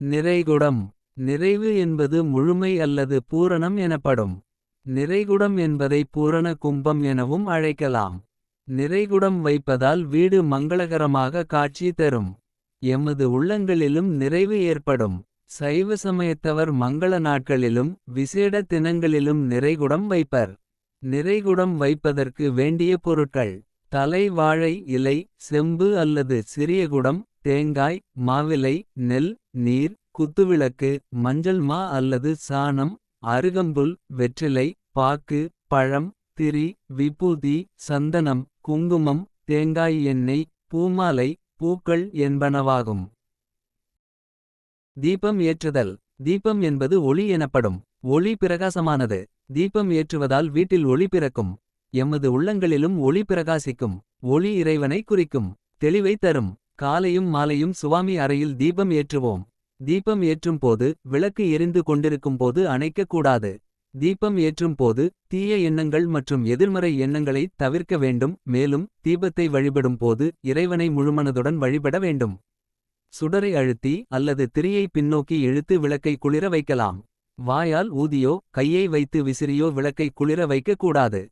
நிறைகுடம். நிறைவு என்பது முழுமை அல்லது பூரணம் எனப்படும். நிறைகுடம் என்பதை பூரண கும்பம் எனவும் அழைக்கலாம். நிறைகுடம் வைப்பதால் வீடு மங்களகரமாக காட்சி தரும். எமது உள்ளங்களிலும் நிறைவு ஏற்படும். சைவ சமயத்தவர் மங்கள நாட்களிலும் விசேட தினங்களிலும் நிறைகுடம் வைப்பர். நிறைகுடம் வைப்பதற்கு வேண்டிய பொருட்கள். தலை வாழை இலை செம்பு அல்லது சிறிய குடம். தேங்காய் மாவிலை நெல் நீர் குத்துவிளக்கு. மஞ்சள் மா அல்லது சாணம். அருகம்புல் வெற்றிலை பாக்கு பழம் திரி விபூதி சந்தனம் குங்குமம். தேங்காய் எண்ணெய் பூமாலை பூக்கள் என்பனவாகும். தீபம் ஏற்றுதல். தீபம் என்பது ஒளி எனப்படும். ஒளி பிரகாசமானது. தீபம் ஏற்றுவதால் வீட்டில் ஒளி பிறக்கும். எமது உள்ளங்களிலும் ஒளி பிரகாசிக்கும். ஒளி இறைவனை குறிக்கும். தெளிவை தரும். காலையும் மாலையும் சுவாமி அறையில் தீபம் ஏற்றுவோம். தீபம் ஏற்றும் போது விளக்கு எரிந்து கொண்டிருக்கும் போது அணைக்கக் கூடாது. தீபம் ஏற்றும் போது தீய எண்ணங்கள் மற்றும் எதிர்மறை எண்ணங்களை தவிர்க்க வேண்டும். மேலும் தீபத்தை வழிபடும் போது இறைவனை முழுமனதுடன் வழிபட வேண்டும். சுடரை அழுத்தி அல்லது திரியை பின்னோக்கி இழுத்து விளக்கை குளிர வைக்கலாம். வாயால் ஊதியோ கையை வைத்து விசிறியோ விளக்கை குளிர வைக்க கூடாது.